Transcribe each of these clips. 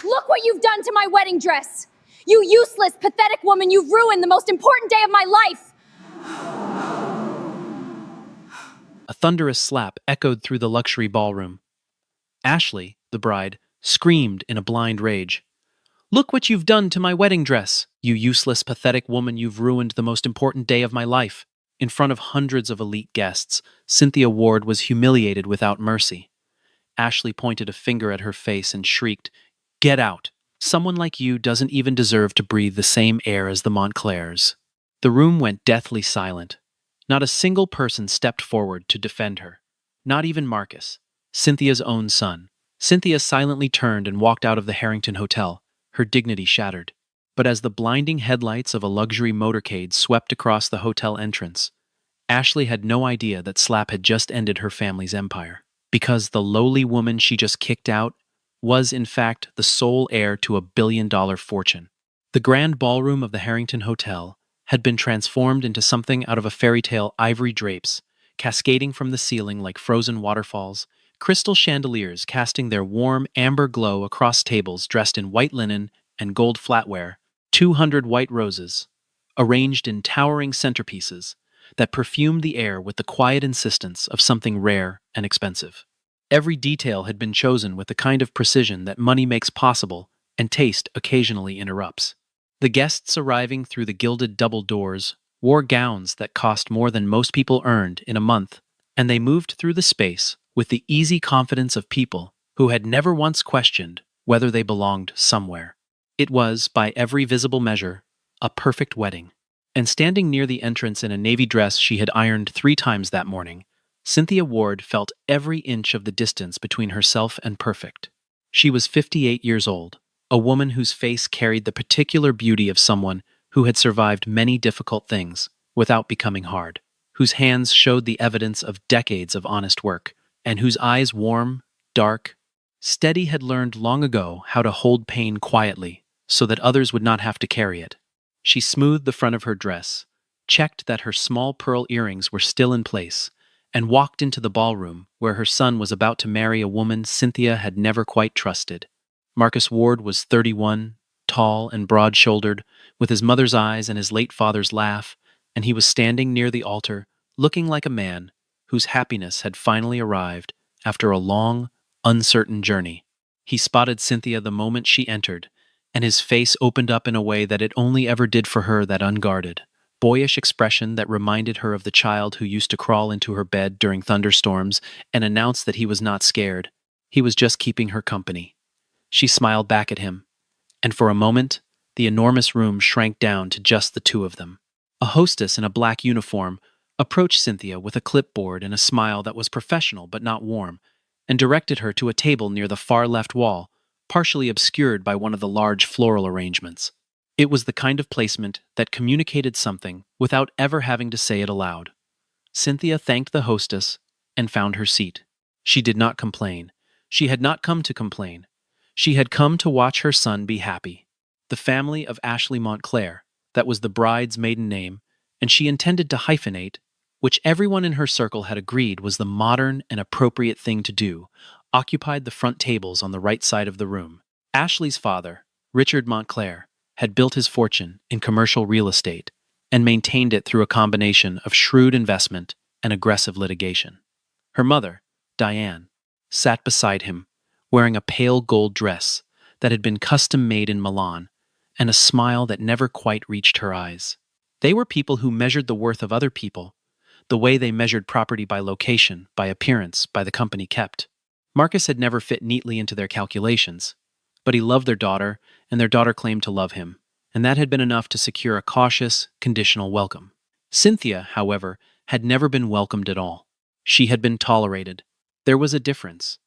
Look what you've done to my wedding dress! You useless, pathetic woman, you've ruined the most important day of my life! A thunderous slap echoed through the luxury ballroom. Ashley, the bride, screamed in a blind rage. Look what you've done to my wedding dress! You useless, pathetic woman, you've ruined the most important day of my life! In front of hundreds of elite guests, Cynthia Ward was humiliated without mercy. Ashley pointed a finger at her face and shrieked, Get out! Someone like you doesn't even deserve to breathe the same air as the Montclairs. The room went deathly silent. Not a single person stepped forward to defend her. Not even Marcus, Cynthia's own son. Cynthia silently turned and walked out of the Harrington Hotel, her dignity shattered. But as the blinding headlights of a luxury motorcade swept across the hotel entrance, Ashley had no idea that Slap had just ended her family's empire. Because the lowly woman she just kicked out was, in fact, the sole heir to a billion-dollar fortune. The grand ballroom of the Harrington Hotel had been transformed into something out of a fairy tale. Ivory drapes, cascading from the ceiling like frozen waterfalls, crystal chandeliers casting their warm amber glow across tables dressed in white linen and gold flatware, 200 white roses, arranged in towering centerpieces that perfumed the air with the quiet insistence of something rare and expensive. Every detail had been chosen with the kind of precision that money makes possible and taste occasionally interrupts. The guests arriving through the gilded double doors wore gowns that cost more than most people earned in a month, and they moved through the space with the easy confidence of people who had never once questioned whether they belonged somewhere. It was, by every visible measure, a perfect wedding. And standing near the entrance in a navy dress she had ironed 3 times that morning, Cynthia Ward felt every inch of the distance between herself and perfect. She was 58 years old, a woman whose face carried the particular beauty of someone who had survived many difficult things without becoming hard, whose hands showed the evidence of decades of honest work, and whose eyes, warm, dark, steady, had learned long ago how to hold pain quietly so that others would not have to carry it. She smoothed the front of her dress, checked that her small pearl earrings were still in place, and walked into the ballroom where her son was about to marry a woman Cynthia had never quite trusted. Marcus Ward was 31, tall and broad-shouldered, with his mother's eyes and his late father's laugh, and he was standing near the altar, looking like a man whose happiness had finally arrived after a long, uncertain journey. He spotted Cynthia the moment she entered, and his face opened up in a way that it only ever did for her, that unguarded, boyish expression that reminded her of the child who used to crawl into her bed during thunderstorms and announce that he was not scared. He was just keeping her company. She smiled back at him, and for a moment, the enormous room shrank down to just the two of them. A hostess in a black uniform approached Cynthia with a clipboard and a smile that was professional but not warm, and directed her to a table near the far left wall, partially obscured by one of the large floral arrangements. It was the kind of placement that communicated something without ever having to say it aloud. Cynthia thanked the hostess and found her seat. She did not complain. She had not come to complain. She had come to watch her son be happy. The family of Ashley Montclair, that was the bride's maiden name, and she intended to hyphenate, which everyone in her circle had agreed was the modern and appropriate thing to do, occupied the front tables on the right side of the room. Ashley's father, Richard Montclair, had built his fortune in commercial real estate and maintained it through a combination of shrewd investment and aggressive litigation. Her mother, Diane, sat beside him, wearing a pale gold dress that had been custom-made in Milan and a smile that never quite reached her eyes. They were people who measured the worth of other people, the way they measured property by location, by appearance, by the company kept. Marcus had never fit neatly into their calculations, but he loved their daughter, and their daughter claimed to love him, and that had been enough to secure a cautious, conditional welcome. Cynthia, however, had never been welcomed at all. She had been tolerated. There was a difference,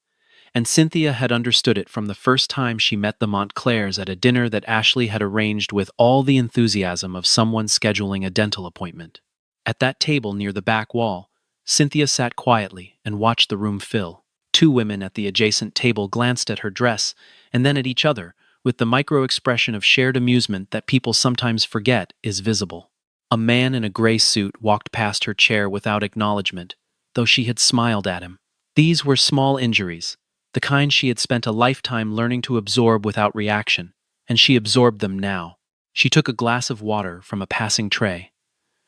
and Cynthia had understood it from the first time she met the Montclairs at a dinner that Ashley had arranged with all the enthusiasm of someone scheduling a dental appointment. At that table near the back wall, Cynthia sat quietly and watched the room fill. 2 women at the adjacent table glanced at her dress and then at each other, with the micro-expression of shared amusement that people sometimes forget is visible. A man in a gray suit walked past her chair without acknowledgement, though she had smiled at him. These were small injuries, the kind she had spent a lifetime learning to absorb without reaction, and she absorbed them now. She took a glass of water from a passing tray.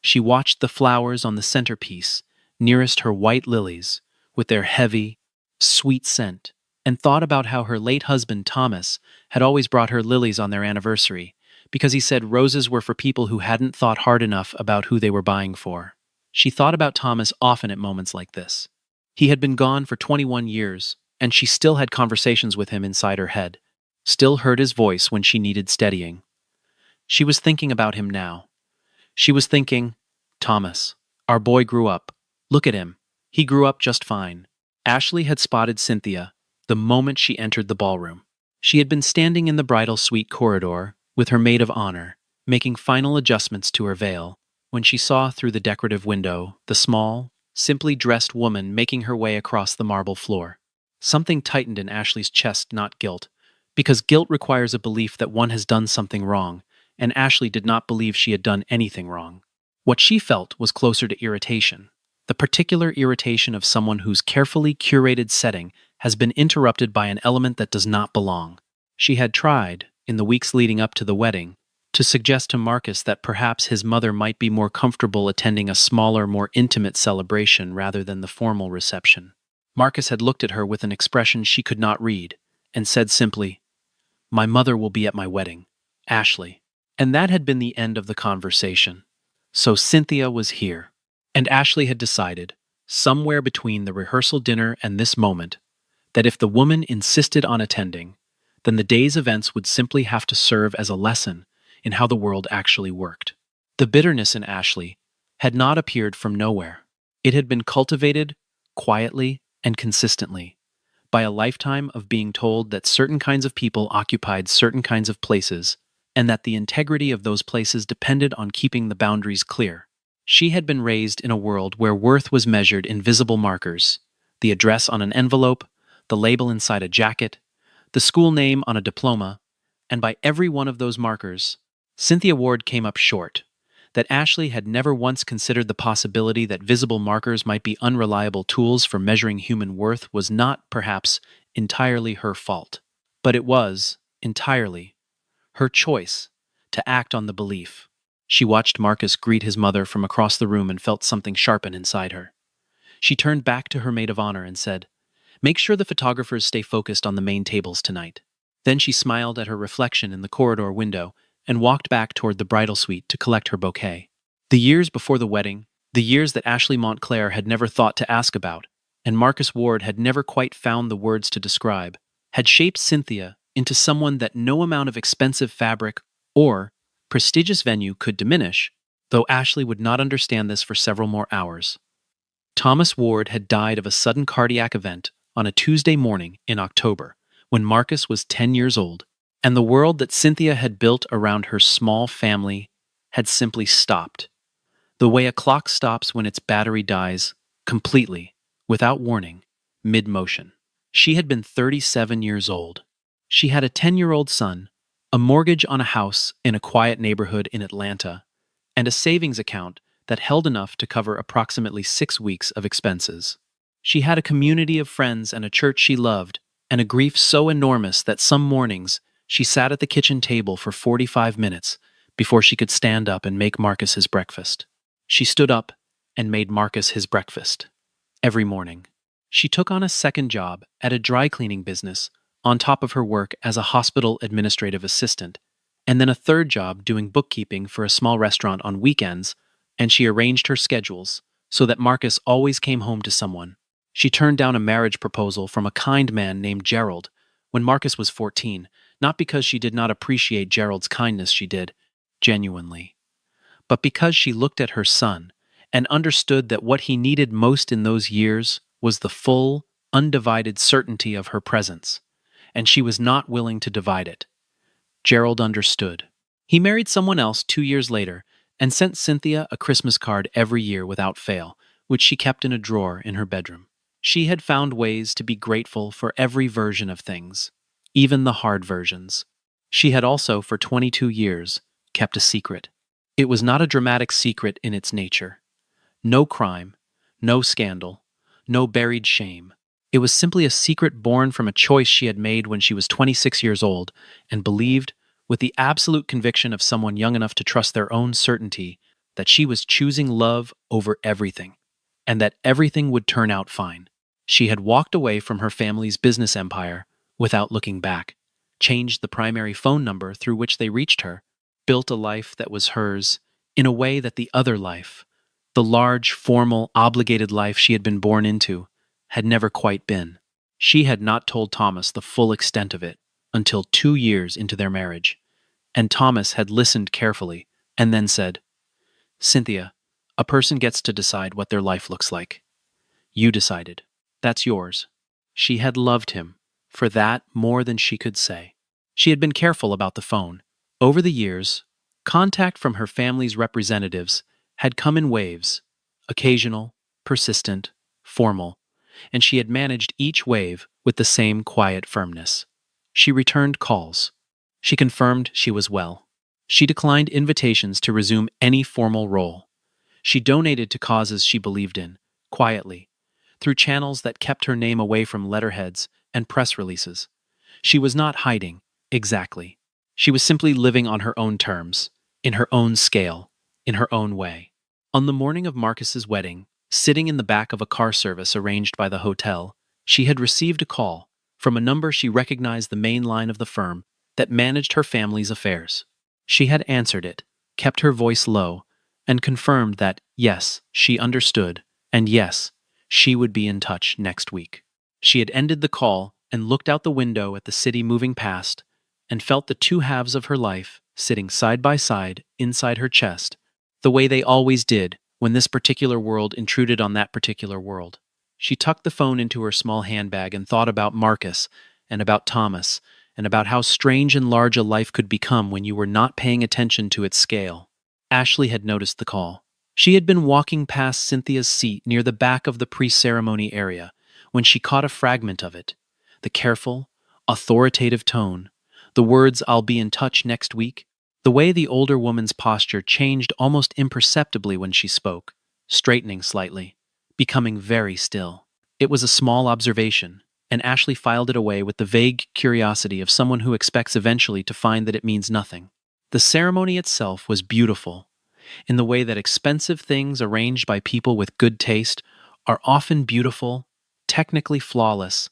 She watched the flowers on the centerpiece, nearest her white lilies, with their heavy, sweet scent, and thought about how her late husband, Thomas, had always brought her lilies on their anniversary, because he said roses were for people who hadn't thought hard enough about who they were buying for. She thought about Thomas often at moments like this. He had been gone for 21 years, and she still had conversations with him inside her head, still heard his voice when she needed steadying. She was thinking about him now. She was thinking, Thomas, our boy grew up. Look at him. He grew up just fine. Ashley had spotted Cynthia the moment she entered the ballroom. She had been standing in the bridal suite corridor with her maid of honor, making final adjustments to her veil, when she saw through the decorative window the small, simply dressed woman making her way across the marble floor. Something tightened in Ashley's chest, not guilt, because guilt requires a belief that one has done something wrong, and Ashley did not believe she had done anything wrong. What she felt was closer to irritation, the particular irritation of someone whose carefully curated setting has been interrupted by an element that does not belong. She had tried, in the weeks leading up to the wedding, to suggest to Marcus that perhaps his mother might be more comfortable attending a smaller, more intimate celebration rather than the formal reception. Marcus had looked at her with an expression she could not read, and said simply, "My mother will be at my wedding, Ashley." And that had been the end of the conversation. So Cynthia was here, and Ashley had decided, somewhere between the rehearsal dinner and this moment, that if the woman insisted on attending, then the day's events would simply have to serve as a lesson in how the world actually worked. The bitterness in Ashley had not appeared from nowhere. It had been cultivated, quietly and consistently, by a lifetime of being told that certain kinds of people occupied certain kinds of places, and that the integrity of those places depended on keeping the boundaries clear. She had been raised in a world where worth was measured in visible markers: the address on an envelope, the label inside a jacket, the school name on a diploma, and by every one of those markers, Cynthia Ward came up short. That Ashley had never once considered the possibility that visible markers might be unreliable tools for measuring human worth was not, perhaps, entirely her fault. But it was, entirely, her choice to act on the belief. She watched Marcus greet his mother from across the room and felt something sharpen inside her. She turned back to her maid of honor and said, "Make sure the photographers stay focused on the main tables tonight." Then she smiled at her reflection in the corridor window and walked back toward the bridal suite to collect her bouquet. The years before the wedding, the years that Ashley Montclair had never thought to ask about, and Marcus Ward had never quite found the words to describe, had shaped Cynthia into someone that no amount of expensive fabric or prestigious venue could diminish, though Ashley would not understand this for several more hours. Thomas Ward had died of a sudden cardiac event on a Tuesday morning in October, when Marcus was 10 years old, and the world that Cynthia had built around her small family had simply stopped. The way a clock stops when its battery dies, completely, without warning, mid-motion. She had been 37 years old. She had a 10-year-old son, a mortgage on a house in a quiet neighborhood in Atlanta, and a savings account that held enough to cover approximately 6 weeks of expenses. She had a community of friends and a church she loved, and a grief so enormous that some mornings she sat at the kitchen table for 45 minutes before she could stand up and make Marcus his breakfast. She stood up and made Marcus his breakfast. Every morning. She took on a second job at a dry cleaning business on top of her work as a hospital administrative assistant, and then a third job doing bookkeeping for a small restaurant on weekends, and she arranged her schedules so that Marcus always came home to someone. She turned down a marriage proposal from a kind man named Gerald when Marcus was 14, not because she did not appreciate Gerald's kindness, she did, genuinely, but because she looked at her son and understood that what he needed most in those years was the full, undivided certainty of her presence, and she was not willing to divide it. Gerald understood. He married someone else 2 years later and sent Cynthia a Christmas card every year without fail, which she kept in a drawer in her bedroom. She had found ways to be grateful for every version of things, even the hard versions. She had also, for 22 years, kept a secret. It was not a dramatic secret in its nature. No crime, no scandal, no buried shame. It was simply a secret born from a choice she had made when she was 26 years old and believed, with the absolute conviction of someone young enough to trust their own certainty, that she was choosing love over everything, and that everything would turn out fine. She had walked away from her family's business empire without looking back, changed the primary phone number through which they reached her, built a life that was hers in a way that the other life, the large, formal, obligated life she had been born into, had never quite been. She had not told Thomas the full extent of it until 2 years into their marriage, and Thomas had listened carefully and then said, "Cynthia, a person gets to decide what their life looks like. You decided. That's yours." She had loved him for that more than she could say. She had been careful about the phone. Over the years, contact from her family's representatives had come in waves, occasional, persistent, formal, and she had managed each wave with the same quiet firmness. She returned calls. She confirmed she was well. She declined invitations to resume any formal role. She donated to causes she believed in, quietly, through channels that kept her name away from letterheads and press releases. She was not hiding, exactly. She was simply living on her own terms, in her own scale, in her own way. On the morning of Marcus's wedding, sitting in the back of a car service arranged by the hotel, she had received a call from a number she recognized the main line of the firm that managed her family's affairs. She had answered it, kept her voice low, and confirmed that, yes, she understood, and yes, she would be in touch next week. She had ended the call and looked out the window at the city moving past and felt the two halves of her life sitting side by side inside her chest, the way they always did when this particular world intruded on that particular world. She tucked the phone into her small handbag and thought about Marcus and about Thomas and about how strange and large a life could become when you were not paying attention to its scale. Ashley had noticed the call. She had been walking past Cynthia's seat near the back of the pre-ceremony area when she caught a fragment of it. The careful, authoritative tone, the words "I'll be in touch next week," the way the older woman's posture changed almost imperceptibly when she spoke, straightening slightly, becoming very still. It was a small observation, and Ashley filed it away with the vague curiosity of someone who expects eventually to find that it means nothing. The ceremony itself was beautiful, in the way that expensive things arranged by people with good taste are often beautiful, technically flawless,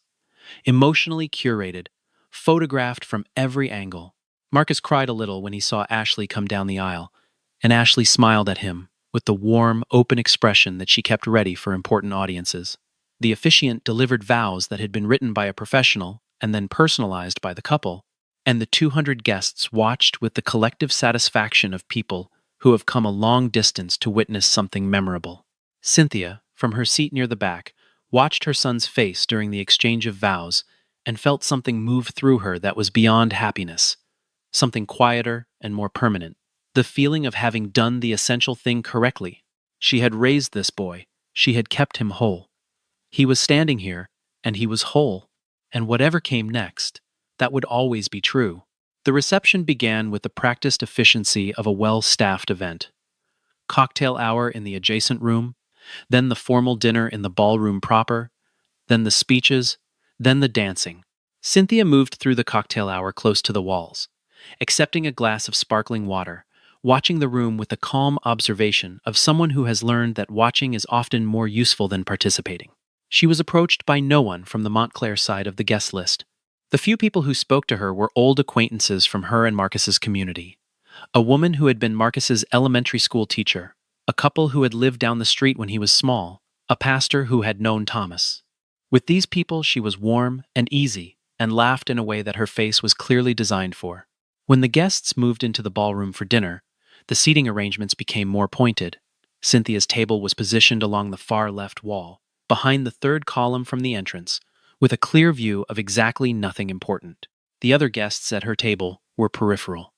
emotionally curated, photographed from every angle. Marcus cried a little when he saw Ashley come down the aisle, and Ashley smiled at him with the warm, open expression that she kept ready for important audiences. The officiant delivered vows that had been written by a professional and then personalized by the couple, and the 200 guests watched with the collective satisfaction of people who have come a long distance to witness something memorable. Cynthia, from her seat near the back, watched her son's face during the exchange of vows and felt something move through her that was beyond happiness, something quieter and more permanent, the feeling of having done the essential thing correctly. She had raised this boy, she had kept him whole. He was standing here, and he was whole, and whatever came next, that would always be true. The reception began with the practiced efficiency of a well-staffed event. Cocktail hour in the adjacent room, then the formal dinner in the ballroom proper, then the speeches, then the dancing. Cynthia moved through the cocktail hour close to the walls, accepting a glass of sparkling water, watching the room with the calm observation of someone who has learned that watching is often more useful than participating. She was approached by no one from the Montclair side of the guest list. The few people who spoke to her were old acquaintances from her and Marcus's community. A woman who had been Marcus's elementary school teacher, a couple who had lived down the street when he was small, a pastor who had known Thomas. With these people she was warm and easy and laughed in a way that her face was clearly designed for. When the guests moved into the ballroom for dinner, the seating arrangements became more pointed. Cynthia's table was positioned along the far left wall, behind the third column from the entrance, with a clear view of exactly nothing important. The other guests at her table were peripheral.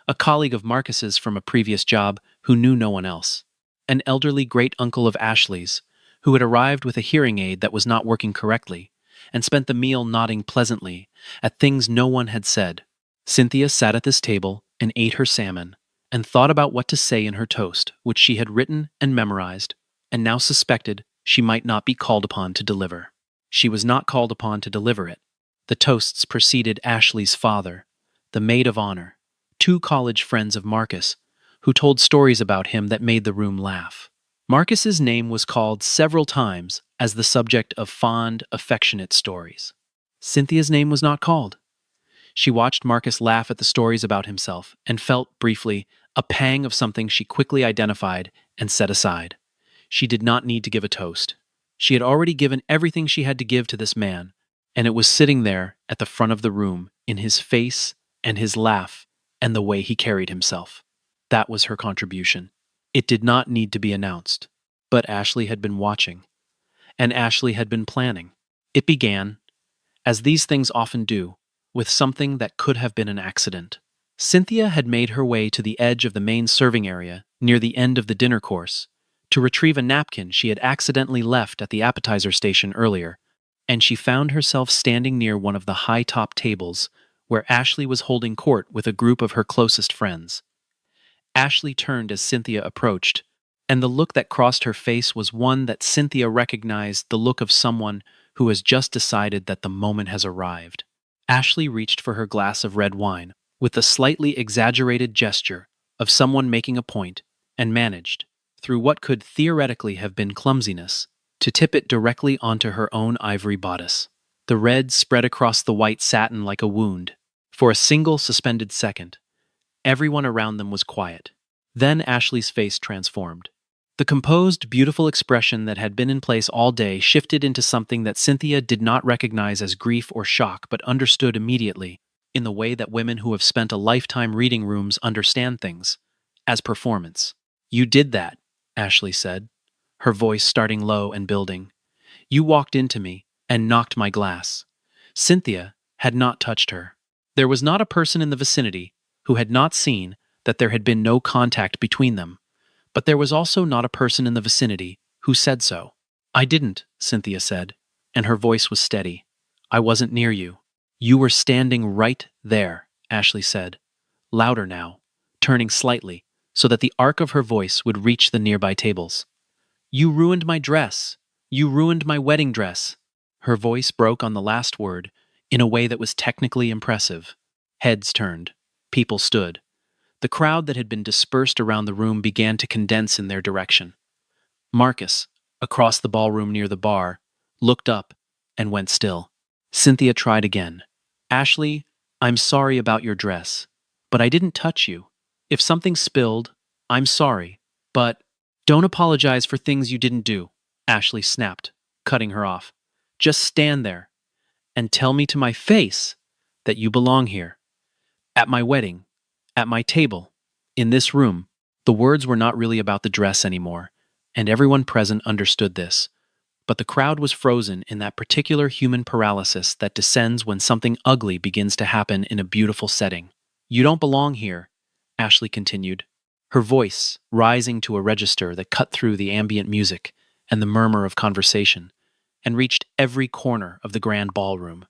A colleague of Marcus's from a previous job who knew no one else. An elderly great-uncle of Ashley's, who had arrived with a hearing aid that was not working correctly, and spent the meal nodding pleasantly at things no one had said. Cynthia sat at this table and ate her salmon, and thought about what to say in her toast, which she had written and memorized, and now suspected she might not be called upon to deliver. She was not called upon to deliver it. The toasts preceded Ashley's father, the maid of honor, two college friends of Marcus, who told stories about him that made the room laugh. Marcus's name was called several times as the subject of fond, affectionate stories. Cynthia's name was not called. She watched Marcus laugh at the stories about himself and felt, briefly, a pang of something she quickly identified and set aside. She did not need to give a toast. She had already given everything she had to give to this man, and it was sitting there at the front of the room in his face and his laugh and the way he carried himself. That was her contribution. It did not need to be announced, but Ashley had been watching, and Ashley had been planning. It began, as these things often do, with something that could have been an accident. Cynthia had made her way to the edge of the main serving area near the end of the dinner course to retrieve a napkin she had accidentally left at the appetizer station earlier, and she found herself standing near one of the high-top tables where Ashley was holding court with a group of her closest friends. Ashley turned as Cynthia approached, and the look that crossed her face was one that Cynthia recognized, the look of someone who has just decided that the moment has arrived. Ashley reached for her glass of red wine with the slightly exaggerated gesture of someone making a point and managed, through what could theoretically have been clumsiness, to tip it directly onto her own ivory bodice. The red spread across the white satin like a wound. For a single suspended second, everyone around them was quiet. Then Ashley's face transformed. The composed, beautiful expression that had been in place all day shifted into something that Cynthia did not recognize as grief or shock but understood immediately, in the way that women who have spent a lifetime reading rooms understand things, as performance. "You did that," Ashley said, her voice starting low and building. "You walked into me and knocked my glass." Cynthia had not touched her. There was not a person in the vicinity who had not seen that there had been no contact between them, but there was also not a person in the vicinity who said so. "I didn't," Cynthia said, and her voice was steady. "I wasn't near you." "You were standing right there," Ashley said, louder now, turning slightly so that the arc of her voice would reach the nearby tables. "You ruined my dress. You ruined my wedding dress." Her voice broke on the last word in a way that was technically impressive. Heads turned. People stood. The crowd that had been dispersed around the room began to condense in their direction. Marcus, across the ballroom near the bar, looked up and went still. Cynthia tried again. "Ashley, I'm sorry about your dress, but I didn't touch you. If something spilled, I'm sorry, but don't apologize for things you didn't do," Ashley snapped, cutting her off. "Just stand there and tell me to my face that you belong here. At my wedding, at my table, in this room." The words were not really about the dress anymore, and everyone present understood this. But the crowd was frozen in that particular human paralysis that descends when something ugly begins to happen in a beautiful setting. "You don't belong here," Ashley continued, her voice rising to a register that cut through the ambient music and the murmur of conversation, and reached every corner of the grand ballroom.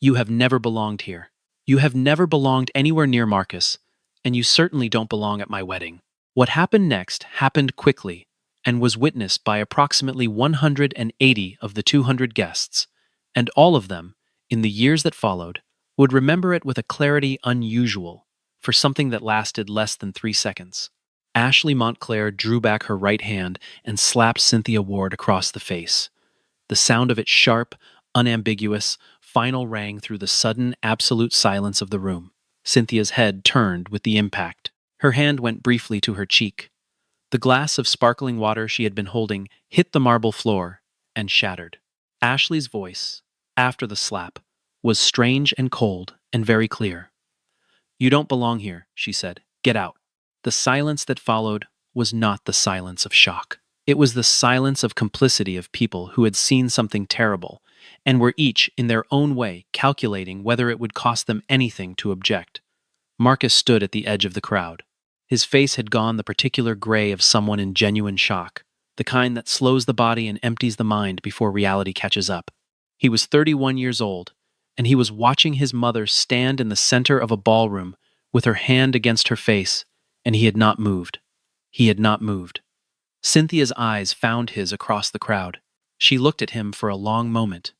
"You have never belonged here. You have never belonged anywhere near Marcus, and you certainly don't belong at my wedding." What happened next happened quickly and was witnessed by approximately 180 of the 200 guests, and all of them, in the years that followed, would remember it with a clarity unusual for something that lasted less than 3 seconds. Ashley Montclair drew back her right hand and slapped Cynthia Ward across the face. The sound of its sharp, unambiguous, final rang through the sudden, absolute silence of the room. Cynthia's head turned with the impact. Her hand went briefly to her cheek. The glass of sparkling water she had been holding hit the marble floor and shattered. Ashley's voice, after the slap, was strange and cold and very clear. "You don't belong here," she said. "Get out." The silence that followed was not the silence of shock. It was the silence of complicity of people who had seen something terrible and were each, in their own way, calculating whether it would cost them anything to object. Marcus stood at the edge of the crowd. His face had gone the particular gray of someone in genuine shock, the kind that slows the body and empties the mind before reality catches up. He was 31 years old, and he was watching his mother stand in the center of a ballroom with her hand against her face, and he had not moved. He had not moved. Cynthia's eyes found his across the crowd. She looked at him for a long moment,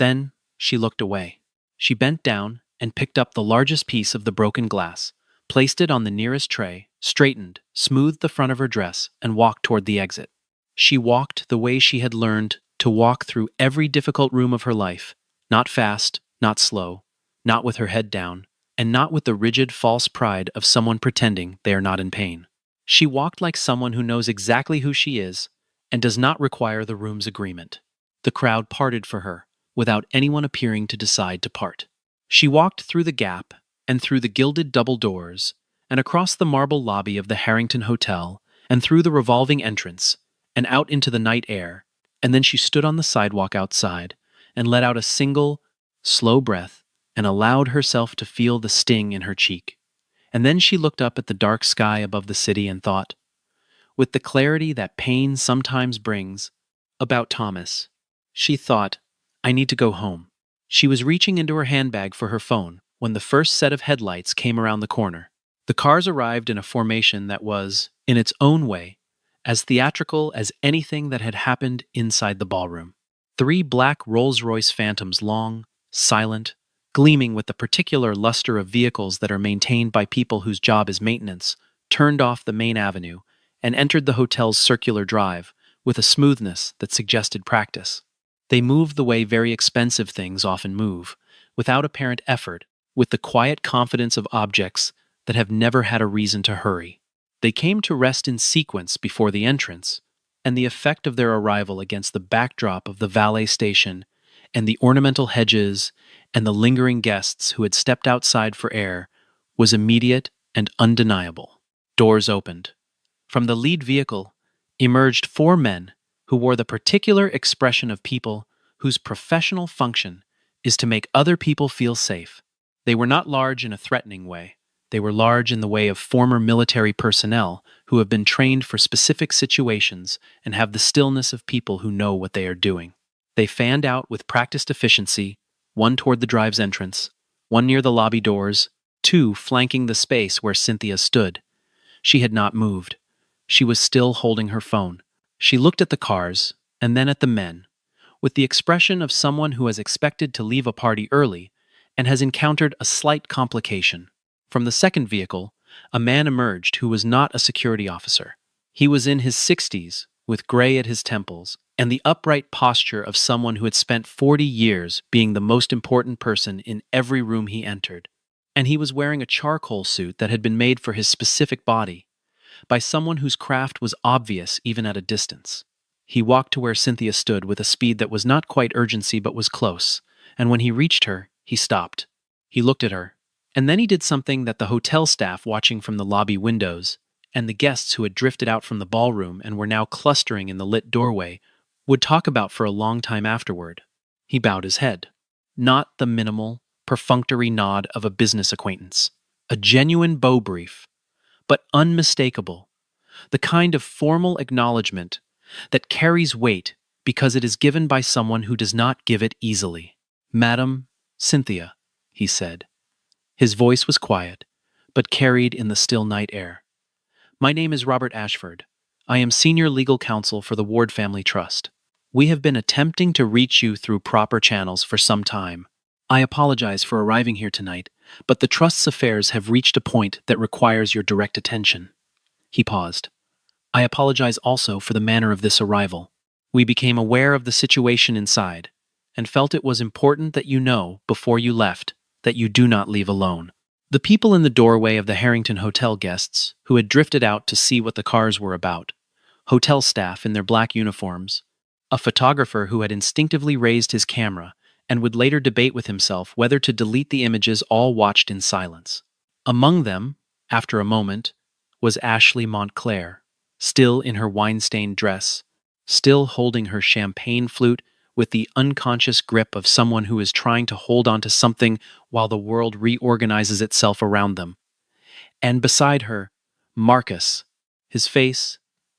Then she looked away. She bent down and picked up the largest piece of the broken glass, placed it on the nearest tray, straightened, smoothed the front of her dress, and walked toward the exit. She walked the way she had learned to walk through every difficult room of her life, not fast, not slow, not with her head down, and not with the rigid, false pride of someone pretending they are not in pain. She walked like someone who knows exactly who she is and does not require the room's agreement. The crowd parted for her, without anyone appearing to decide to part. She walked through the gap and through the gilded double doors and across the marble lobby of the Harrington Hotel and through the revolving entrance and out into the night air, and then she stood on the sidewalk outside and let out a single, slow breath and allowed herself to feel the sting in her cheek. And then she looked up at the dark sky above the city and thought, with the clarity that pain sometimes brings, about Thomas. She thought, I need to go home. She was reaching into her handbag for her phone when the first set of headlights came around the corner. The cars arrived in a formation that was, in its own way, as theatrical as anything that had happened inside the ballroom. 3 black Rolls-Royce Phantoms, long, silent, gleaming with the particular luster of vehicles that are maintained by people whose job is maintenance, turned off the main avenue and entered the hotel's circular drive with a smoothness that suggested practice. They moved the way very expensive things often move, without apparent effort, with the quiet confidence of objects that have never had a reason to hurry. They came to rest in sequence before the entrance, and the effect of their arrival against the backdrop of the valet station and the ornamental hedges and the lingering guests who had stepped outside for air was immediate and undeniable. Doors opened. From the lead vehicle emerged 4 men who wore the particular expression of people whose professional function is to make other people feel safe. They were not large in a threatening way. They were large in the way of former military personnel who have been trained for specific situations and have the stillness of people who know what they are doing. They fanned out with practiced efficiency, one toward the drive's entrance, one near the lobby doors, 2 flanking the space where Cynthia stood. She had not moved. She was still holding her phone. She looked at the cars, and then at the men, with the expression of someone who has expected to leave a party early and has encountered a slight complication. From the second vehicle, a man emerged who was not a security officer. He was in his 60s, with gray at his temples, and the upright posture of someone who had spent 40 years being the most important person in every room he entered. And he was wearing a charcoal suit that had been made for his specific body, by someone whose craft was obvious even at a distance. He walked to where Cynthia stood with a speed that was not quite urgency but was close, and when he reached her, he stopped. He looked at her, and then he did something that the hotel staff watching from the lobby windows and the guests who had drifted out from the ballroom and were now clustering in the lit doorway would talk about for a long time afterward. He bowed his head. Not the minimal, perfunctory nod of a business acquaintance. A genuine bow brief, but unmistakable. The kind of formal acknowledgement that carries weight because it is given by someone who does not give it easily. Madam Cynthia, he said. His voice was quiet, but carried in the still night air. My name is Robert Ashford. I am senior legal counsel for the Ward Family Trust. We have been attempting to reach you through proper channels for some time. I apologize for arriving here tonight, but the Trust's affairs have reached a point that requires your direct attention. He paused. I apologize also for the manner of this arrival. We became aware of the situation inside, and felt it was important that you know, before you left, that you do not leave alone. The people in the doorway of the Harrington Hotel guests, who had drifted out to see what the cars were about, hotel staff in their black uniforms, a photographer who had instinctively raised his camera and would later debate with himself whether to delete the images, all watched in silence. Among them, after a moment, was Ashley Montclair, still in her wine-stained dress, still holding her champagne flute with the unconscious grip of someone who is trying to hold on to something while the world reorganizes itself around them. And beside her, Marcus, his face,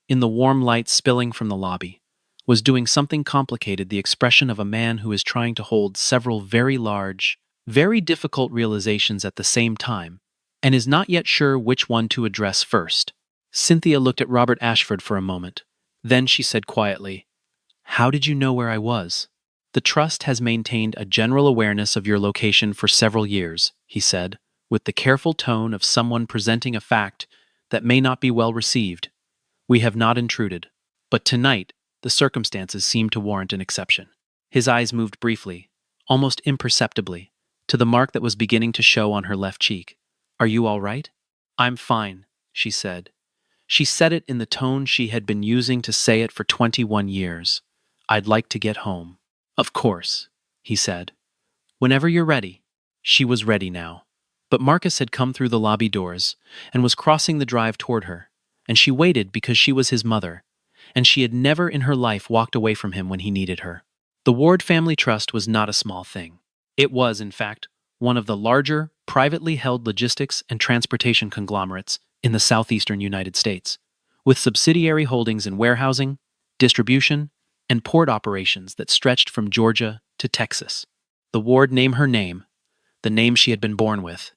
in the warm light spilling from the lobby, was doing something complicated, the expression of a man who is trying to hold several very large, very difficult realizations at the same time, and is not yet sure which one to address first. Cynthia looked at Robert Ashford for a moment. Then she said quietly, "How did you know where I was?" The trust has maintained a general awareness of your location for several years, he said, with the careful tone of someone presenting a fact that may not be well received. We have not intruded. But tonight, the circumstances seem to warrant an exception. His eyes moved briefly, almost imperceptibly, to the mark that was beginning to show on her left cheek. Are you all right? I'm fine, she said. She said it in the tone she had been using to say it for 21 years. I'd like to get home. Of course, he said. Whenever you're ready. She was ready now. But Marcus had come through the lobby doors and was crossing the drive toward her, and she waited because she was his mother, and she had never in her life walked away from him when he needed her. The Ward Family Trust was not a small thing. It was, in fact, one of the larger, privately held logistics and transportation conglomerates in the southeastern United States, with subsidiary holdings in warehousing, distribution, and port operations that stretched from Georgia to Texas. The Ward named her name, the name she had been born with,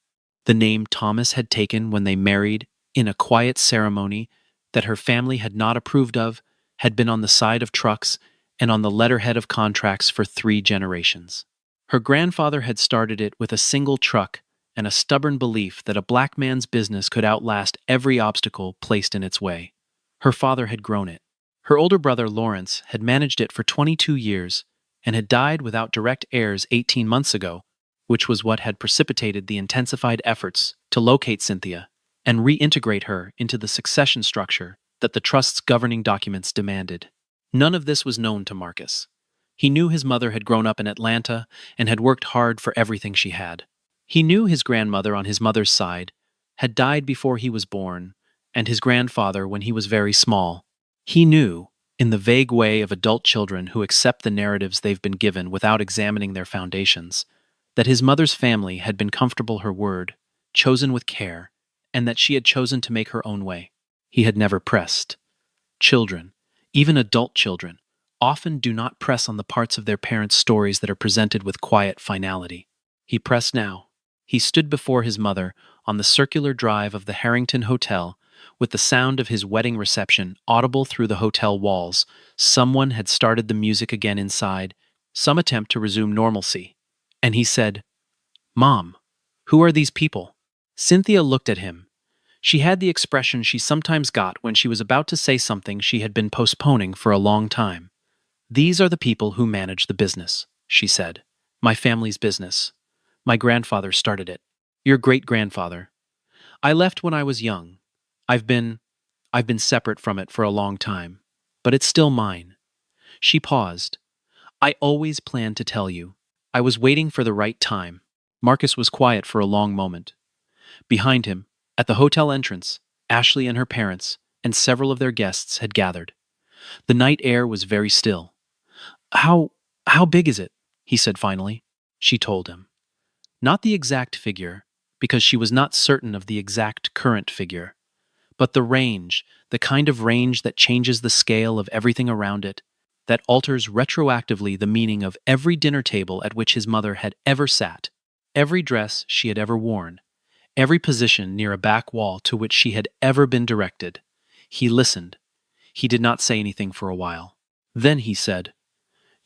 the name Thomas had taken when they married in a quiet ceremony that her family had not approved of, had been on the side of trucks and on the letterhead of contracts for 3 generations. Her grandfather had started it with a single truck and a stubborn belief that a black man's business could outlast every obstacle placed in its way. Her father had grown it. Her older brother Lawrence had managed it for 22 years and had died without direct heirs 18 months ago, which was what had precipitated the intensified efforts to locate Cynthia and reintegrate her into the succession structure that the trust's governing documents demanded. None of this was known to Marcus. He knew his mother had grown up in Atlanta and had worked hard for everything she had. He knew his grandmother on his mother's side had died before he was born, and his grandfather when he was very small. He knew, in the vague way of adult children who accept the narratives they've been given without examining their foundations, that his mother's family had been comfortable her word, chosen with care, and that she had chosen to make her own way. He had never pressed. Children, even adult children, often do not press on the parts of their parents' stories that are presented with quiet finality. He pressed now. He stood before his mother on the circular drive of the Harrington Hotel, with the sound of his wedding reception audible through the hotel walls. Someone had started the music again inside, some attempt to resume normalcy. And he said, "Mom, who are these people?" Cynthia looked at him. She had the expression she sometimes got when she was about to say something she had been postponing for a long time. "These are the people who manage the business," she said. "My family's business. My grandfather started it. Your great-grandfather. I left when I was young. I've been separate from it for a long time, but it's still mine." She paused. "I always planned to tell you. I was waiting for the right time." Marcus was quiet for a long moment. Behind him, at the hotel entrance, Ashley and her parents and several of their guests had gathered. The night air was very still. How big is it?" he said finally. She told him. Not the exact figure, because she was not certain of the exact current figure, but the range, the kind of range that changes the scale of everything around it, that alters retroactively the meaning of every dinner table at which his mother had ever sat, every dress she had ever worn, every position near a back wall to which she had ever been directed. He listened. He did not say anything for a while. Then he said,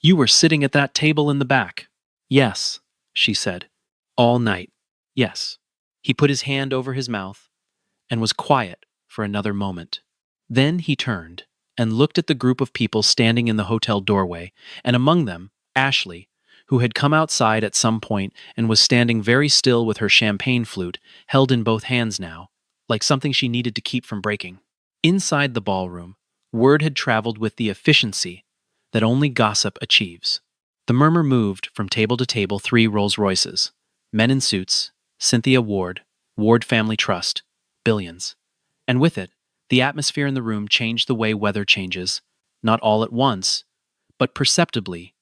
"You were sitting at that table in the back." "Yes," she said. "All night." "Yes." He put his hand over his mouth and was quiet for another moment. Then he turned and looked at the group of people standing in the hotel doorway, and among them, Ashley, who had come outside at some point and was standing very still with her champagne flute held in both hands now, like something she needed to keep from breaking. Inside the ballroom, word had traveled with the efficiency that only gossip achieves. The murmur moved from table to table 3 Rolls-Royces, men in suits, Cynthia Ward, Ward Family Trust, billions. And with it, the atmosphere in the room changed the way weather changes, not all at once, but perceptibly,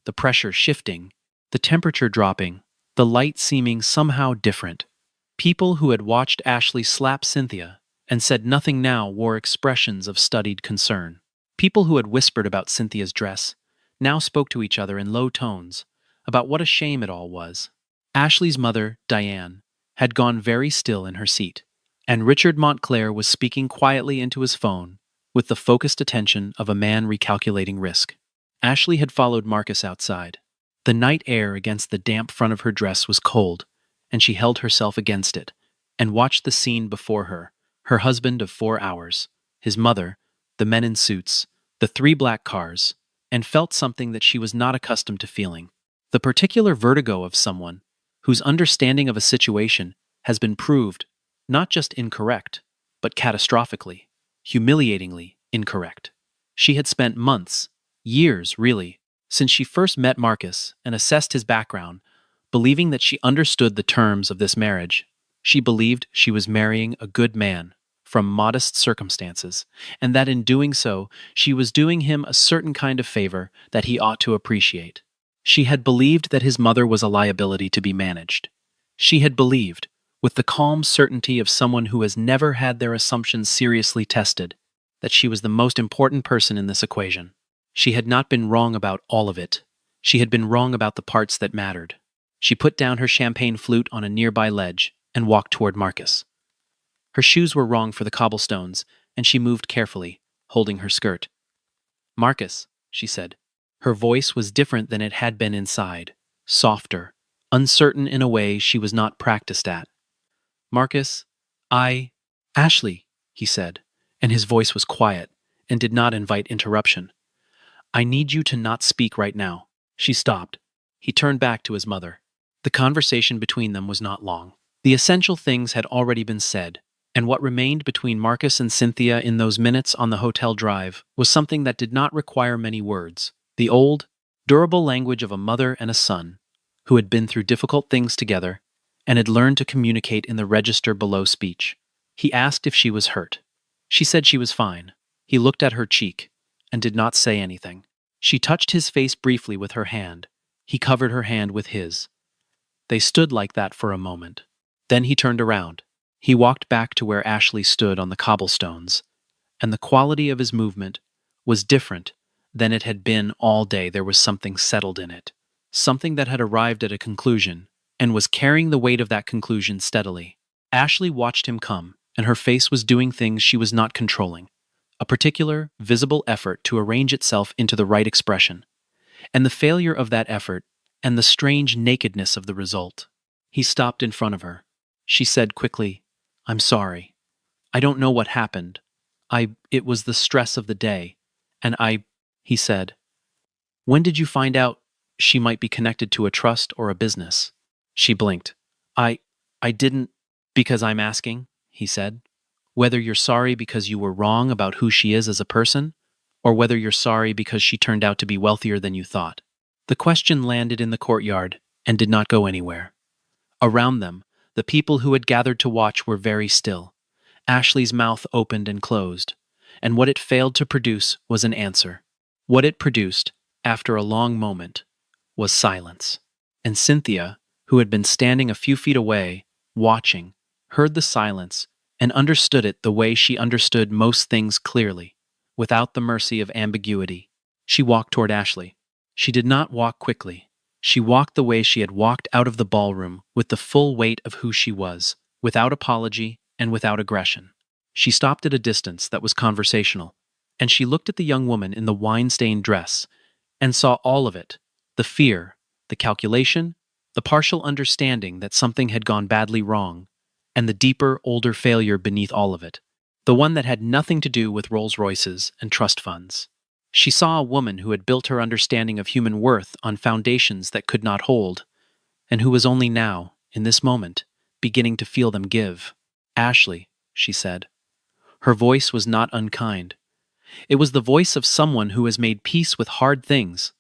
the pressure shifting, the temperature dropping, the light seeming somehow different. People who had watched Ashley slap Cynthia and said nothing now wore expressions of studied concern. People who had whispered about Cynthia's dress now spoke to each other in low tones about what a shame it all was. Ashley's mother, Diane, had gone very still in her seat, and Richard Montclair was speaking quietly into his phone with the focused attention of a man recalculating risk. Ashley had followed Marcus outside. The night air against the damp front of her dress was cold, and she held herself against it, and watched the scene before her, her husband of 4 hours, his mother, the men in suits, the 3 black cars, and felt something that she was not accustomed to feeling. The particular vertigo of someone whose understanding of a situation has been proved not just incorrect, but catastrophically, humiliatingly incorrect. She had spent months, years really, since she first met Marcus and assessed his background, believing that she understood the terms of this marriage. She believed she was marrying a good man from modest circumstances, and that in doing so, she was doing him a certain kind of favor that he ought to appreciate. She had believed that his mother was a liability to be managed. She had believed, with the calm certainty of someone who has never had their assumptions seriously tested, that she was the most important person in this equation. She had not been wrong about all of it. She had been wrong about the parts that mattered. She put down her champagne flute on a nearby ledge and walked toward Marcus. Her shoes were wrong for the cobblestones, and she moved carefully, holding her skirt. "Marcus," she said. Her voice was different than it had been inside, softer, uncertain in a way she was not practiced at. "Marcus, Ashley," he said, and his voice was quiet and did not invite interruption. "I need you to not speak right now." She stopped. He turned back to his mother. The conversation between them was not long. The essential things had already been said, and what remained between Marcus and Cynthia in those minutes on the hotel drive was something that did not require many words. The old, durable language of a mother and a son, who had been through difficult things together and had learned to communicate in the register below speech. He asked if she was hurt. She said she was fine. He looked at her cheek and did not say anything. She touched his face briefly with her hand. He covered her hand with his. They stood like that for a moment. Then he turned around. He walked back to where Ashley stood on the cobblestones, and the quality of his movement was different than it had been all day. There was something settled in it, something that had arrived at a conclusion and was carrying the weight of that conclusion steadily. Ashley watched him come, and her face was doing things she was not controlling, a particular, visible effort to arrange itself into the right expression, and the failure of that effort and the strange nakedness of the result. He stopped in front of her. She said quickly, "I'm sorry. I don't know what happened. It was the stress of the day. And he said, "When did you find out she might be connected to a trust or a business?" She blinked. I didn't, because I'm asking," he said, "whether you're sorry because you were wrong about who she is as a person, or whether you're sorry because she turned out to be wealthier than you thought." The question landed in the courtyard and did not go anywhere. Around them, the people who had gathered to watch were very still. Ashley's mouth opened and closed, and what it failed to produce was an answer. What it produced, after a long moment, was silence. And Cynthia, who had been standing a few feet away, watching, heard the silence and understood it the way she understood most things clearly, without the mercy of ambiguity. She walked toward Ashley. She did not walk quickly. She walked the way she had walked out of the ballroom, with the full weight of who she was, without apology and without aggression. She stopped at a distance that was conversational, and she looked at the young woman in the wine-stained dress and saw all of it, the fear, the calculation, the partial understanding that something had gone badly wrong, and the deeper, older failure beneath all of it, the one that had nothing to do with Rolls-Royces and trust funds. She saw a woman who had built her understanding of human worth on foundations that could not hold, and who was only now, in this moment, beginning to feel them give. "Ashley," she said. Her voice was not unkind. It was the voice of someone who has made peace with hard things,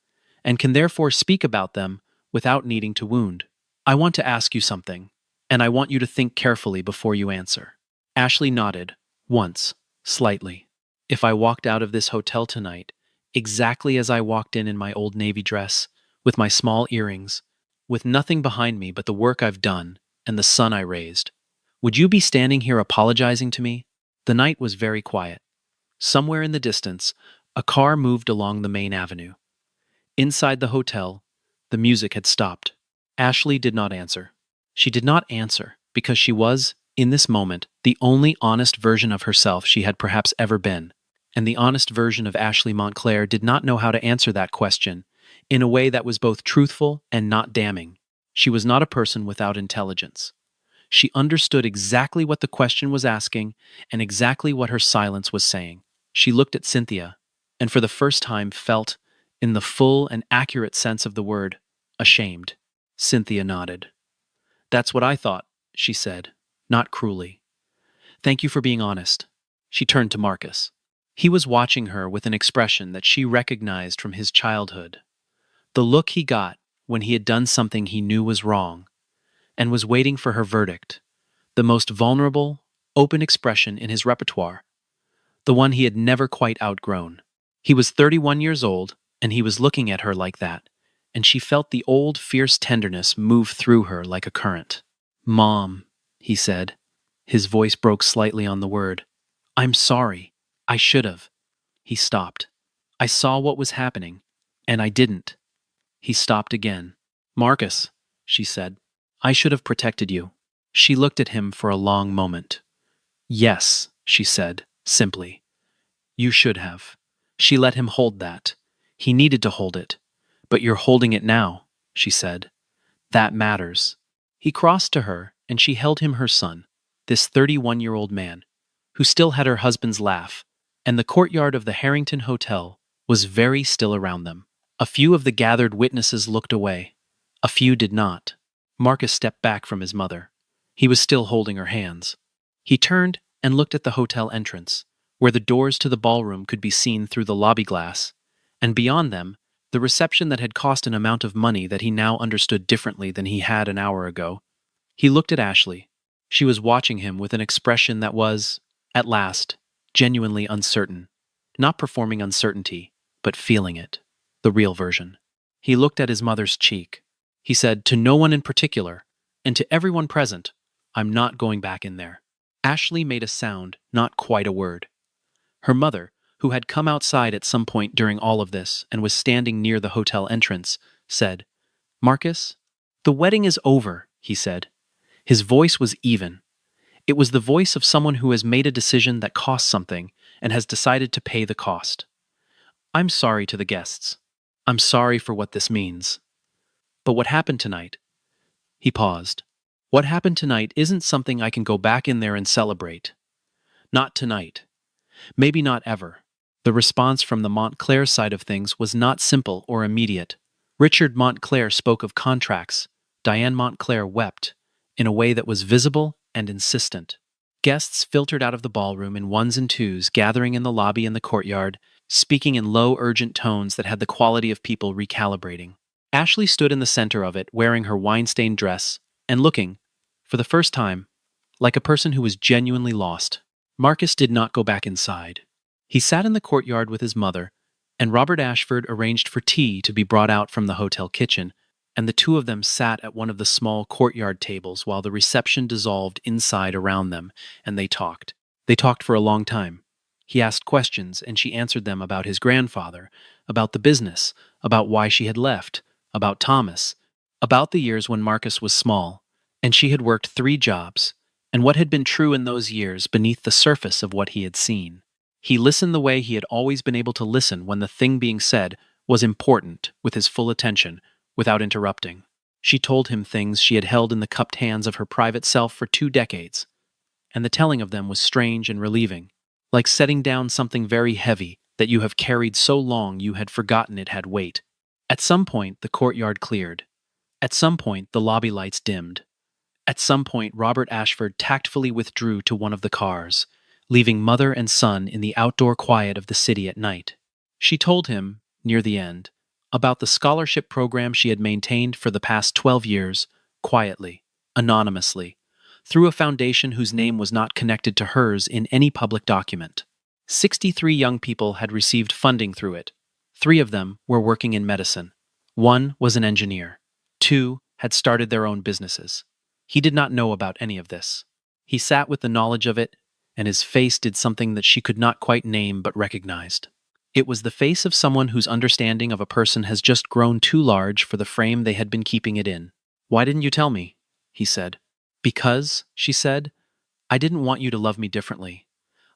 and can therefore speak about them without needing to wound. "I want to ask you something, and I want you to think carefully before you answer." Ashley nodded, once, slightly. "If I walked out of this hotel tonight, exactly as I walked in my old navy dress, with my small earrings, with nothing behind me but the work I've done and the son I raised, would you be standing here apologizing to me?" The night was very quiet. Somewhere in the distance, a car moved along the main avenue. Inside the hotel, the music had stopped. Ashley did not answer. She did not answer because she was, in this moment, the only honest version of herself she had perhaps ever been, and the honest version of Ashley Montclair did not know how to answer that question in a way that was both truthful and not damning. She was not a person without intelligence. She understood exactly what the question was asking and exactly what her silence was saying. She looked at Cynthia, and for the first time felt, in the full and accurate sense of the word, ashamed. Cynthia nodded. "That's what I thought," she said, not cruelly. "Thank you for being honest." She turned to Marcus. He was watching her with an expression that she recognized from his childhood. The look he got when he had done something he knew was wrong, and was waiting for her verdict. The most vulnerable, open expression in his repertoire. The one he had never quite outgrown. He was 31 years old, and he was looking at her like that, and she felt the old, fierce tenderness move through her like a current. "Mom," he said. His voice broke slightly on the word. "I'm sorry. I should have." He stopped. "I saw what was happening, and I didn't." He stopped again. "Marcus," she said, "I should have protected you." She looked at him for a long moment. "Yes," she said, simply. "You should have." She let him hold that. He needed to hold it. "But you're holding it now," she said. "That matters." He crossed to her, and she held him her son, this 31-year-old man, who still had her husband's laugh, and the courtyard of the Harrington Hotel was very still around them. A few of the gathered witnesses looked away. A few did not. Marcus stepped back from his mother. He was still holding her hands. He turned and looked at the hotel entrance, where the doors to the ballroom could be seen through the lobby glass, and beyond them, the reception that had cost an amount of money that he now understood differently than he had an hour ago. He looked at Ashley. She was watching him with an expression that was, at last, genuinely uncertain. Not performing uncertainty, but feeling it. The real version. He looked at his mother's cheek. He said, to no one in particular, and to everyone present, "I'm not going back in there." Ashley made a sound, not quite a word. Her mother, who had come outside at some point during all of this and was standing near the hotel entrance, said, "Marcus, the wedding is over," he said. His voice was even. It was the voice of someone who has made a decision that costs something and has decided to pay the cost. "I'm sorry to the guests. I'm sorry for what this means. But what happened tonight?" He paused. "What happened tonight isn't something I can go back in there and celebrate. Not tonight. Maybe not ever." The response from the Montclair side of things was not simple or immediate. Richard Montclair spoke of contracts. Diane Montclair wept, in a way that was visible and insistent. Guests filtered out of the ballroom in ones and twos, gathering in the lobby and the courtyard, speaking in low, urgent tones that had the quality of people recalibrating. Ashley stood in the center of it, wearing her wine-stained dress, and looking, for the first time, like a person who was genuinely lost. Marcus did not go back inside. He sat in the courtyard with his mother, and Robert Ashford arranged for tea to be brought out from the hotel kitchen, and the two of them sat at one of the small courtyard tables while the reception dissolved inside around them, and they talked. They talked for a long time. He asked questions, and she answered them about his grandfather, about the business, about why she had left, about Thomas, about the years when Marcus was small, and she had worked 3 jobs, and what had been true in those years beneath the surface of what he had seen. He listened the way he had always been able to listen when the thing being said was important, with his full attention, without interrupting. She told him things she had held in the cupped hands of her private self for 2 decades, and the telling of them was strange and relieving, like setting down something very heavy that you have carried so long you had forgotten it had weight. At some point, the courtyard cleared. At some point, the lobby lights dimmed. At some point, Robert Ashford tactfully withdrew to one of the cars, leaving mother and son in the outdoor quiet of the city at night. She told him, near the end, about the scholarship program she had maintained for the past 12 years, quietly, anonymously, through a foundation whose name was not connected to hers in any public document. 63 young people had received funding through it. 3 of them were working in medicine. 1 was an engineer. 2 had started their own businesses. He did not know about any of this. He sat with the knowledge of it, and his face did something that she could not quite name but recognized. It was the face of someone whose understanding of a person has just grown too large for the frame they had been keeping it in. "Why didn't you tell me?" he said. "Because," she said, "I didn't want you to love me differently.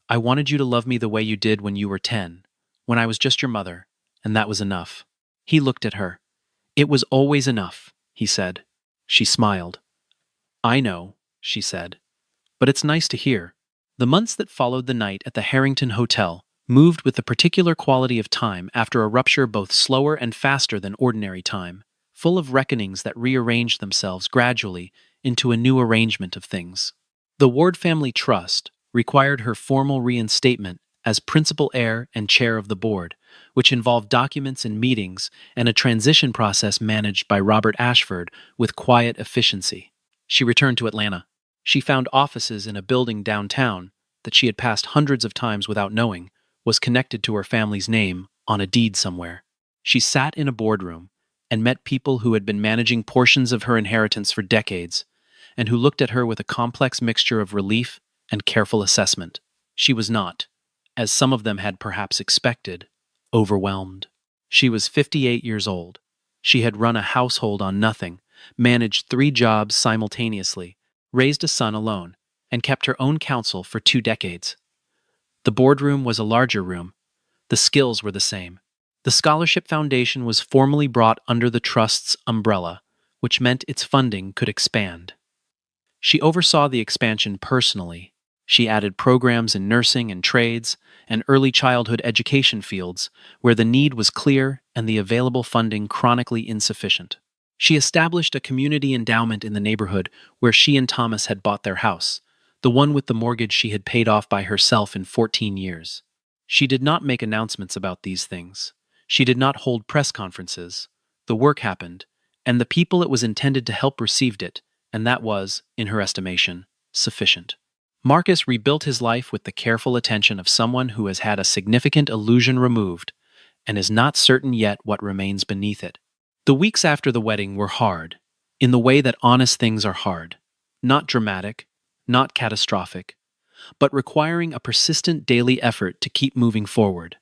I wanted you to love me the way you did when you were 10, when I was just your mother, and that was enough. He looked at her. It was always enough, he said. She smiled. I know, she said, but it's nice to hear. The months that followed the night at the Harrington Hotel moved with the particular quality of time after a rupture both slower and faster than ordinary time, full of reckonings that rearranged themselves gradually into a new arrangement of things. The Ward family trust required her formal reinstatement as principal heir and chair of the board, which involved documents and meetings and a transition process managed by Robert Ashford with quiet efficiency. She returned to Atlanta. She found offices in a building downtown that she had passed hundreds of times without knowing was connected to her family's name on a deed somewhere. She sat in a boardroom and met people who had been managing portions of her inheritance for decades and who looked at her with a complex mixture of relief and careful assessment. She was not, as some of them had perhaps expected, overwhelmed. She was 58 years old. She had run a household on nothing, managed 3 jobs simultaneously, raised a son alone, and kept her own counsel for 2 decades. The boardroom was a larger room. The skills were the same. The Scholarship Foundation was formally brought under the Trust's umbrella, which meant its funding could expand. She oversaw the expansion personally. She added programs in nursing and trades and early childhood education fields where the need was clear and the available funding chronically insufficient. She established a community endowment in the neighborhood where she and Thomas had bought their house, the one with the mortgage she had paid off by herself in 14 years. She did not make announcements about these things. She did not hold press conferences. The work happened, and the people it was intended to help received it, and that was, in her estimation, sufficient. Marcus rebuilt his life with the careful attention of someone who has had a significant illusion removed and is not certain yet what remains beneath it. The weeks after the wedding were hard, in the way that honest things are hard, not dramatic, not catastrophic, but requiring a persistent daily effort to keep moving forward.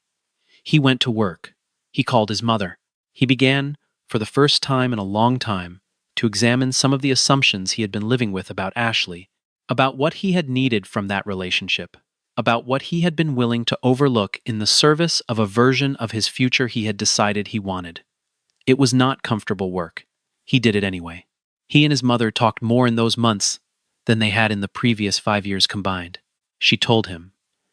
He went to work. He called his mother. He began, for the first time in a long time, to examine some of the assumptions he had been living with about Ashley, about what he had needed from that relationship, about what he had been willing to overlook in the service of a version of his future he had decided he wanted. It was not comfortable work. He did it anyway. He and his mother talked more in those months than they had in the previous 5 years combined. She told him,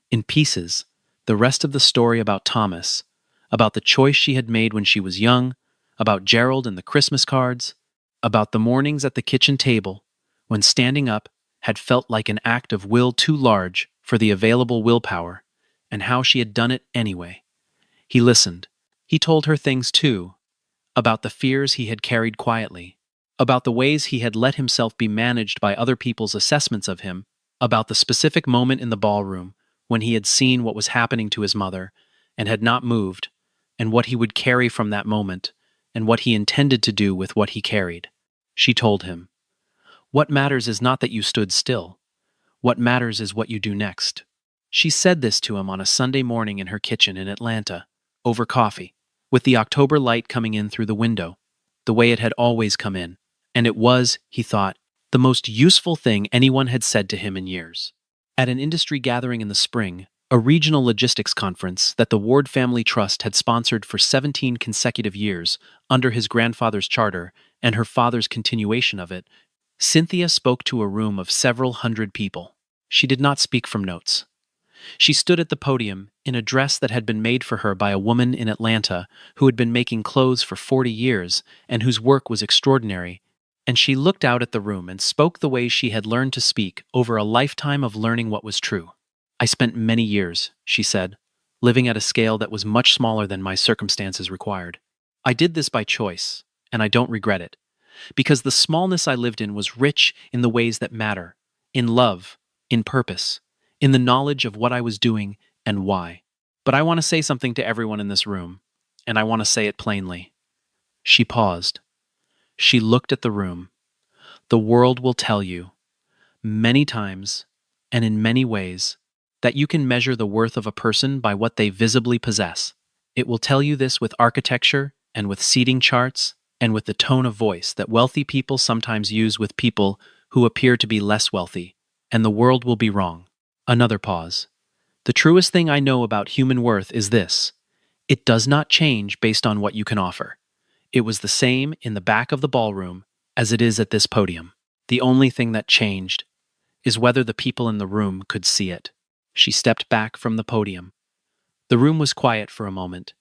in pieces, the rest of the story about Thomas, about the choice she had made when she was young, about Gerald and the Christmas cards, about the mornings at the kitchen table, when standing up had felt like an act of will too large for the available willpower, and how she had done it anyway. He listened. He told her things too, about the fears he had carried quietly, about the ways he had let himself be managed by other people's assessments of him, about the specific moment in the ballroom when he had seen what was happening to his mother and had not moved, and what he would carry from that moment, and what he intended to do with what he carried. She told him, "What matters is not that you stood still. What matters is what you do next." She said this to him on a Sunday morning in her kitchen in Atlanta, over coffee, with the October light coming in through the window, the way it had always come in, and it was, he thought, the most useful thing anyone had said to him in years. At an industry gathering in the spring, a regional logistics conference that the Ward Family Trust had sponsored for 17 consecutive years under his grandfather's charter and her father's continuation of it, Cynthia spoke to a room of several hundred people. She did not speak from notes. She stood at the podium in a dress that had been made for her by a woman in Atlanta who had been making clothes for 40 years and whose work was extraordinary, and she looked out at the room and spoke the way she had learned to speak over a lifetime of learning what was true. "I spent many years," she said, "living at a scale that was much smaller than my circumstances required. I did this by choice, and I don't regret it, because the smallness I lived in was rich in the ways that matter, in love, in purpose, in the knowledge of what I was doing and why. But I want to say something to everyone in this room, and I want to say it plainly." She paused. She looked at the room. "The world will tell you, many times, and in many ways, that you can measure the worth of a person by what they visibly possess. It will tell you this with architecture and with seating charts and with the tone of voice that wealthy people sometimes use with people who appear to be less wealthy, and the world will be wrong." Another pause. The truest thing I know about human worth is this: it does not change based on what you can offer. It was the same in the back of the ballroom as it is at this podium. The only thing that changed is whether the people in the room could see it. She stepped back from the podium. The room was quiet for a moment.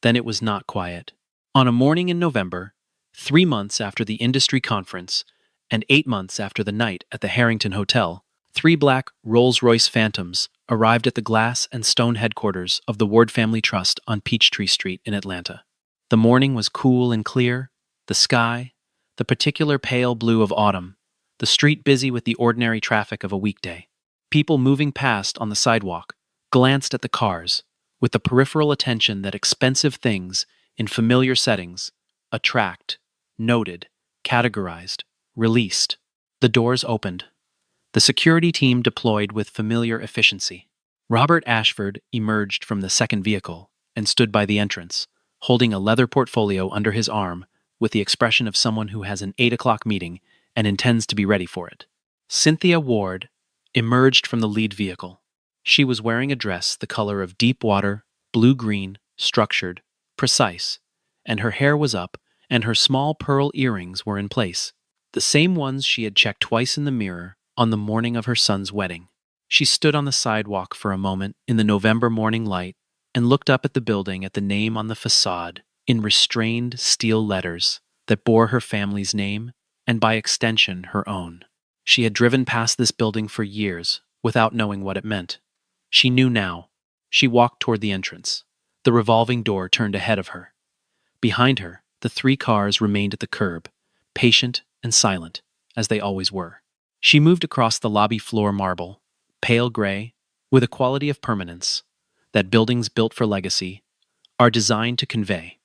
Then it was not quiet. On a morning in November, 3 months after the industry conference, and 8 months after the night at the Harrington Hotel, 3 black Rolls-Royce Phantoms arrived at the glass and stone headquarters of the Ward Family Trust on Peachtree Street in Atlanta. The morning was cool and clear, the sky, the particular pale blue of autumn, the street busy with the ordinary traffic of a weekday. People moving past on the sidewalk glanced at the cars with the peripheral attention that expensive things in familiar settings attract, noted, categorized, released. The doors opened. The security team deployed with familiar efficiency. Robert Ashford emerged from the second vehicle and stood by the entrance, holding a leather portfolio under his arm with the expression of someone who has an 8 o'clock meeting and intends to be ready for it. Cynthia Ward emerged from the lead vehicle. She was wearing a dress the color of deep water, blue-green, structured, precise, and her hair was up and her small pearl earrings were in place, the same ones she had checked twice in the mirror on the morning of her son's wedding. She stood on the sidewalk for a moment in the November morning light and looked up at the building at the name on the facade in restrained steel letters that bore her family's name and by extension her own. She had driven past this building for years without knowing what it meant. She knew now. She walked toward the entrance. The revolving door turned ahead of her. Behind her, the 3 cars remained at the curb, patient and silent, as they always were. She moved across the lobby floor marble, pale gray, with a quality of permanence that buildings built for legacy are designed to convey,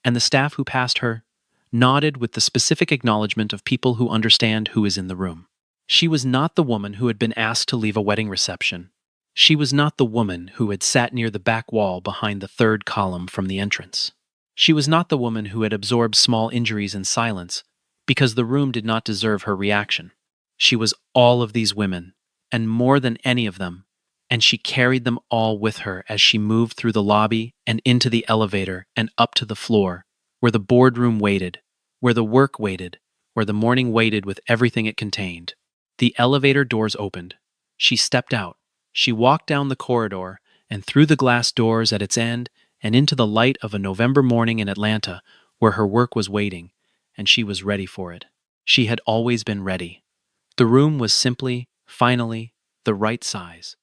and the staff who passed her nodded with the specific acknowledgement of people who understand who is in the room. She was not the woman who had been asked to leave a wedding reception. She was not the woman who had sat near the back wall behind the 3rd column from the entrance. She was not the woman who had absorbed small injuries in silence because the room did not deserve her reaction. She was all of these women, and more than any of them, and she carried them all with her as she moved through the lobby and into the elevator and up to the floor, where the boardroom waited, where the work waited, where the morning waited with everything it contained. The elevator doors opened. She stepped out. She walked down the corridor and through the glass doors at its end and into the light of a November morning in Atlanta where her work was waiting, and she was ready for it. She had always been ready. The room was simply, finally, the right size.